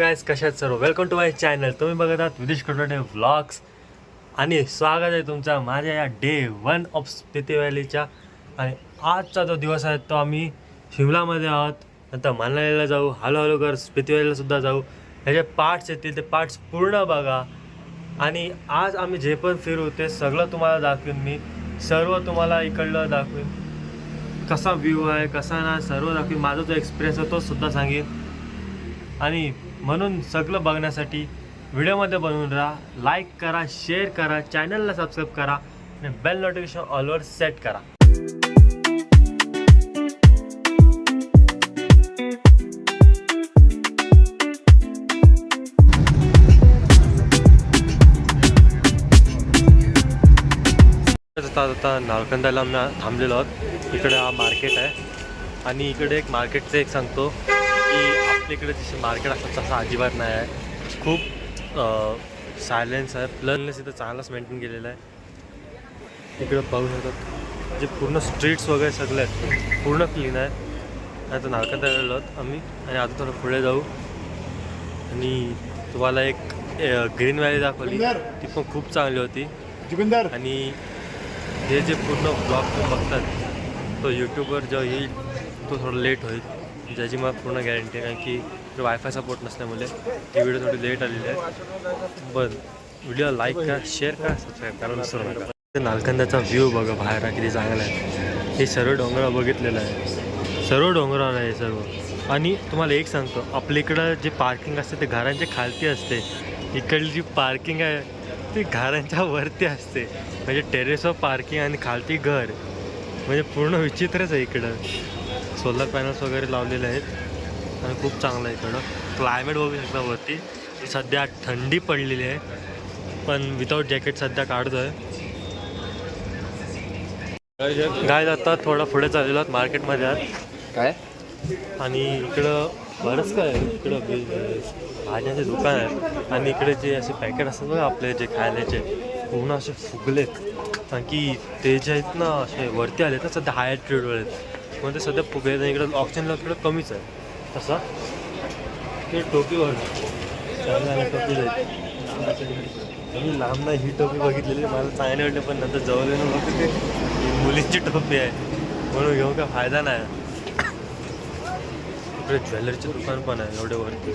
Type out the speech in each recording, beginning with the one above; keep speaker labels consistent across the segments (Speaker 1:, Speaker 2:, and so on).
Speaker 1: Guys, कशात सर्व welcome to my channel. तुम्ही बघत आहात विदेश कडे व्लॉग्स आणि स्वागत आहे तुमचा माझ्या या डे 1 ऑफ स्पिती व्हॅलीच्या. आणि आजचा जो दिवस आहे तो आम्ही शिमलामध्ये आहोत, नंतर मनालीला जाऊ, हळूहळू कर स्पिती व्हॅलीला सुद्धा जाऊ. ह्याचे पार्ट्स येतील, ते पार्ट्स पूर्ण बघा. आणि आज आम्ही जे पण फिरू ते सगळं तुम्हाला दाखवीन, मी सर्व तुम्हाला इकडलं दाखवीन, कसा व्ह्यू आहे कसा ना सर्व दाखवीन. माझा जो एक्सपिरियन्स आहे तो सुद्धा सांगेन. आणि म्हणून सगळं बघण्यासाठी व्हिडिओमध्ये बनवून राहा, लाईक करा, शेअर करा, चॅनलला सबस्क्राईब करा आणि बेल नोटिफिकेशन ऑलवर सेट करा. आता नालकंदाला आम्ही थांबलेलो आहोत. इकडे हा मार्केट आहे आणि इकडे एक मार्केटचं एक सांगतो की आपल्या इकडे जसे मार्केट असतात तसं अजिबात नाही आहे. खूप सायलेन्स आहे, प्लस इथं चांगलाच मेंटेन केलेलं आहे. इकडं पाहू शकतात जे पूर्ण स्ट्रीट्स वगैरे सगळे आहेत पूर्ण क्लीन आहे. आता नालकंदाला आलो आहोत आम्ही आणि आता थोडं पुढे जाऊ आणि तुम्हाला एक ग्रीन व्हॅली दाखवली, ती पण खूप चांगली होती. आणि हे जे पूर्ण ब्लॉग तुम्ही बघतात तो यूट्यूबवर जेव्हा येईल तो थोडं लेट होईल, ज्याची मला पूर्ण गॅरंटी आहे, कारण की वायफाय सपोर्ट नसल्यामुळे ही व्हिडिओ थोडी लेट आलेली आहे. पण व्हिडिओ लाईक करा, शेअर करा, सबस्क्राईब करा विसरू नका. नालकंदाचा व्ह्यू बघा बाहेर किती चांगला आहे. हे सर्व डोंगरावर बघितलेलं आहे, सर्व डोंगरावर आहे सर्व. आणि तुम्हाला एक सांगतो, आपल्या इकडं जे पार्किंग असते ते घरांच्या खालती असते, इकडली जी पार्किंग आहे ती घरांच्या वरती असते. म्हणजे टेरेसवर पार्किंग आणि खालती घर, म्हणजे पूर्ण विचित्रच आहे. इकडं सोलर पॅनल्स वगैरे लावलेले आहेत आणि खूप चांगलं आहे इकडं. क्लायमेट बघू शकता वरती. सध्या थंडी पडलेली आहे, पण विदाऊट जॅकेट सध्या काढतो आहे. गाय जातात थोडा पुढे चाललेलो आहोत, मार्केटमध्ये आहात
Speaker 2: काय.
Speaker 1: आणि इकडं बरंच काय आहे. इकडं भाज्याचे दुकान आहे आणि इकडे जे असे पॅकेट असतात बघा आपले जे खायलाचे, पूर्ण असे फुगलेत, कारण की ते जे आहेत ना असे वरती आले तर सध्या हाय ट्रेडवर आहेत, मग ते सध्या फुगले. आणि इकडं ऑप्शनला इकडं कमीच आहे तसा. ते टोपीवर टोपी जाईल. मी लांब नाही ही टोपी बघितलेली, मला चांगली वाटली, पण नंतर जवळ येऊन बघते ते मुलींची टोपी आहे म्हणून घेऊन काय फायदा नाही. इकडे ज्वेलरीचे दुकान पण आहे एवढे वरती.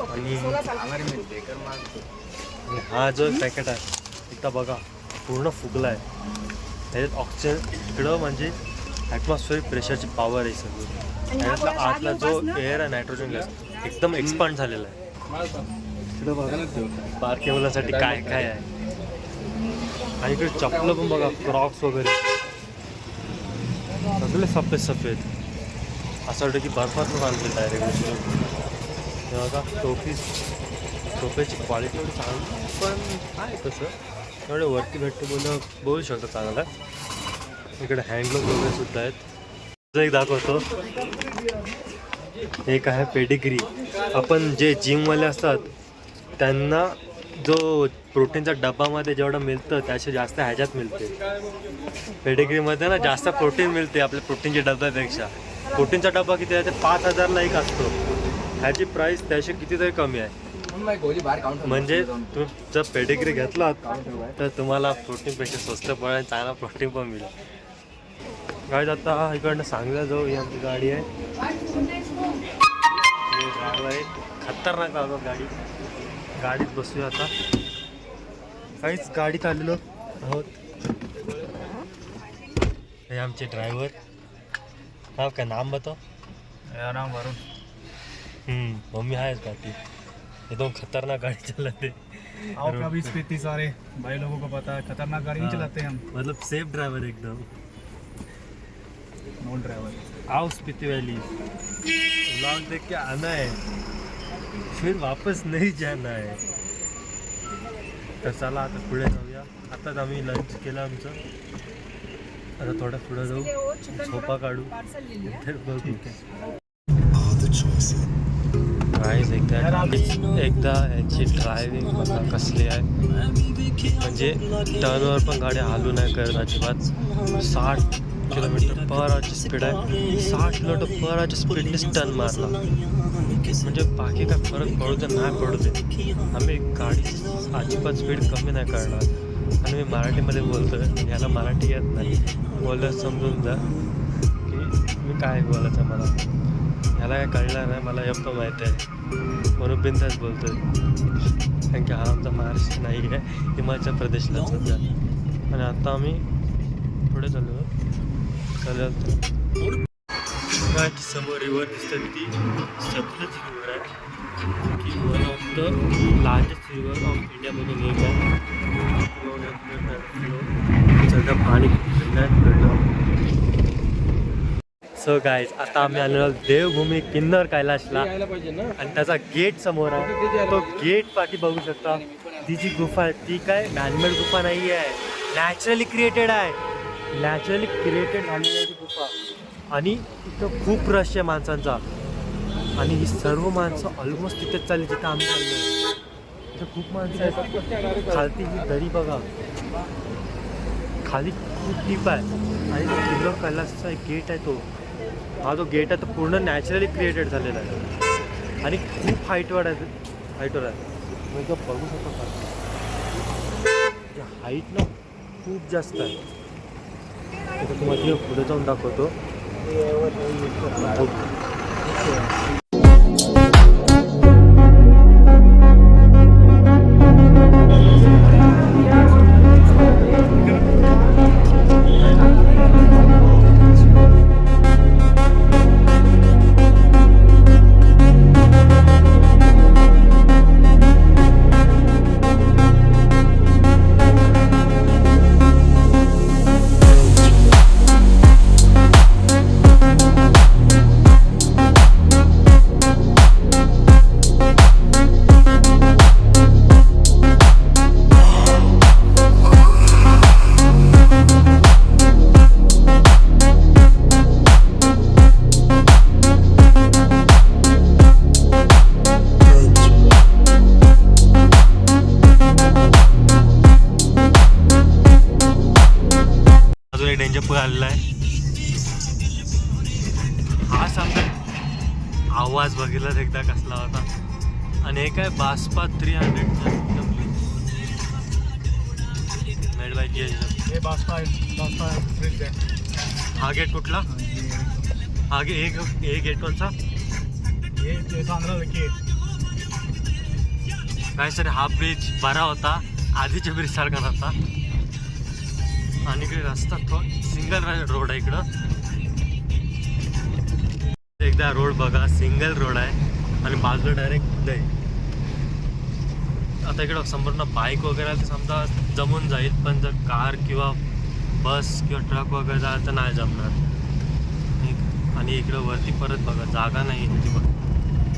Speaker 1: आणि हा जो पॅकेट आहे इथं बघा पूर्ण फुगला आहे. त्याच्यात ऑक्सिजन इकडं म्हणजे ॲटमॉस्फिअरिक प्रेशरची पॉवर आहे सगळी. त्याच्यातला आतला जो एअर आहे नायट्रोजन गॅस एकदम एक्सपांड झालेला आहे. इकडं बघा बारक्या मुलांसाठी काय काय आहे. आणि इकडे चप्पलं पण बघा, क्रॉक्स वगैरे सगळे सफेद सफेद, असं वाटतं की बर्फातून आणले डायरेक्ट. हे बघा टोपीची क्वालिटी एवढी चांगली, पण आहे तसं एवढे वरती भेटते बोलू शकतो चांगला. इकडे हँडग्लोव्ज वगैरे सुद्धा आहेत. एक दाखवतो, एक आहे पेडिग्री. आपण जे जिमवाले असतात त्यांना जो प्रोटीनचा डब्बामध्ये जेवढं मिळतं त्याच्या जास्त ह्याच्यात मिळते. पेडिग्रीमध्ये ना जास्त प्रोटीन मिळते आपल्या प्रोटीनच्या डब्यापेक्षा. प्रोटीनचा डब्बा किती आहे ते 5,000ला एक असतो, ह्याची प्राईस त्याशी कितीतरी कमी आहे. म्हणजे तुम्ही जर पेडिग्री घेतलात तर तुम्हाला प्रोटीनपेक्षा स्वस्त पडेल, चांगला प्रोटीन पण मिळेल. गाडी आता इकडनं सांगल्या जाऊ, ही आमची गाडी आहे. आहे खतरनाक आहोत गाडीत बसूया आता. काहीच गाडीत आलेलो आहोत. हे आमचे ड्रायव्हर. नाव काय, नाम बताओ.
Speaker 2: मेरा नाम वरुण.
Speaker 1: मम्मी आहे गाड़ी. एकदम खतरनाक गाड़ी चलाते.
Speaker 2: आओ कभी स्पीति सारे भाई लोगों को पता है, खतरनाक गाड़ी नहीं चलाते हम,
Speaker 1: मतलब सेफ ड्राइवर एकदम.
Speaker 2: Non driver.
Speaker 1: आओ स्पीति वैली, व्लॉग देख के आना है, फिर वापस नहीं जाना है. तर चला आता पुढे जाऊया. आताच आम्ही लंच केलं आमचं, आता थोडं पुढं जाऊ, झोपा काढू, तर बघू. एकदा यांची ड्रायव्हिंग बघा कसली आहे. म्हणजे टर्नवर पण गाडी हालू नाही करत अजिबात. किलोमीटर पर आवरची स्पीड आहे. 60 किलोमीटर पर आवरच्या स्पीडनेच टर्न मारला. म्हणजे बाकी काय फरक पडू दे नाही पडू दे, आम्ही गाडी अजिबात स्पीड कमी नाही करणार. आणि मी मराठीमध्ये बोलतो आहे, याला मराठी येत नाही, बोललं समजून जा की मी काय बोलायचं. मला ह्याला काय कळणार नाही, मला एवढं माहीत आहे म्हणून बिनधास्त बोलतो आहे. कारण की हा आमचा महाराष्ट्र नाही आहे, हिमाचल प्रदेशला सध्या. आणि आता आम्ही पुढे चालू काय समोर रिव्हर दिसते, ती सतलज रिव्हर आहे, की one of the largest river ऑफ इंडियामधून एक आहे. सध्या पाणी फिरलं. सो गाईज, आता आम्ही आलेलो देवभूमी किन्नर कैलाशला आणि त्याचा गेट समोर आहे. तो गेट पाठी बघू शकता. ती जी गुफा आहे ती काय मॅनमेड गुफा नाही आहे, नॅचरली क्रिएटेड आहे. नॅचरली क्रिएटेड झालेली आहे ती गुफा. आणि इथं खूप रश आहे माणसांचा. आणि ही सर्व माणसं ऑलमोस्ट तिथेच चालली जिथं आम्ही चाललो. इथं खूप माणसं आहेत. खालती ही दरी बघा, खाली खूप डीप आहे. आणि किन्नर कैलासचा एक गेट आहे, तो गेट आहे तो पूर्ण नॅचरली क्रिएटेड झालेला आहे. आणि खूप हाईटवर आहे. म्हणजे बघू शकतो का, हाईट ना खूप जास्त आहे. तर तुम्हाला पुढे जाऊन दाखवतो. आलेला आहे. हा सांगा आवाज बघितलाच एकदा कसला होता. आणि हे काय बास्पा 300 मेड बाय GSM.
Speaker 2: ये बास्पा ब्रिज है.
Speaker 1: हा गेट कुठला? हा गेट कोणचा?
Speaker 2: ये सांगला गेट.
Speaker 1: काय सर, हा ब्रिज बरा होता, आधीच्या ब्रिज सारखा नव्हता. आणि इकडे रस्ता सिंगल रोड आहे इकडं. एकदा रोड बघा, सिंगल रोड आहे आणि बाजूला डायरेक्ट जाईल. आता इकडं संपूर्ण बाईक वगैरे तर समजा जमून जाईल, पण जर कार किंवा बस किंवा ट्रक वगैरे जायला तर नाही जमणार. आणि इकडं वरती परत बघा, जागा नाही इथे बघ.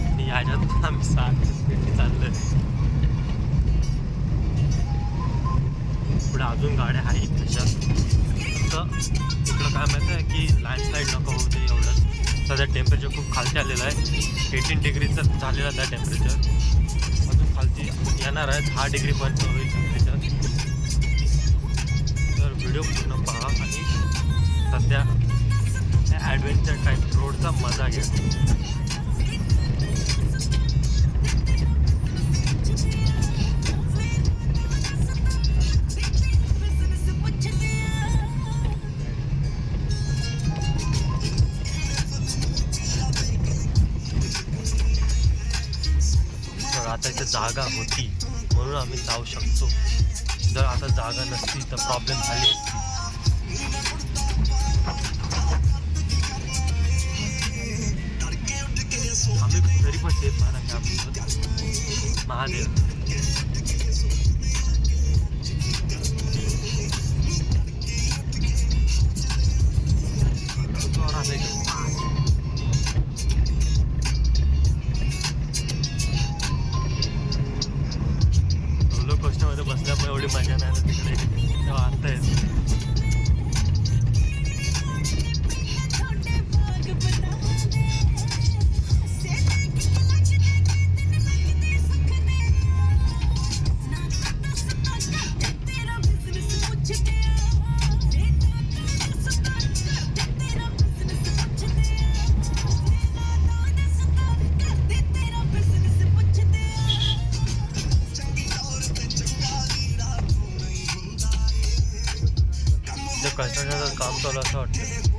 Speaker 1: आणि ह्याच्यात आम्ही 60 स्पीडने चाललोय. पुढे अजून गाड्या आहेत तशा. तर इकडं काय माहिती आहे की लँडस्लाईड नको होऊ दे एवढंच. सध्या टेम्परेचर खूप खालती आलेलं आहे. 18 डिग्रीचं झालेलं आहे त्या टेम्परेचर. अजून खालती येणार आहे, 10 डिग्रीपर्यंत होईल टेम्परेचर. तर व्हिडिओ पूर्ण पहा आणि सध्या ॲडव्हेंचर टाईप रोडचा मजा घ्या. आता इथे जागा होती म्हणून आम्ही जाऊ शकतो. जर आता जागा नसती तर प्रॉब्लेम झाली असती. आम्ही तरी पण सेफ महाराज महादेव. कोस्टमध्ये बसल्यामुळे एवढी मजा नाही ना तिकडे, तेव्हा आता येते. जे कन्स्ट्रक्शनचं काम चालू असं वाटतं.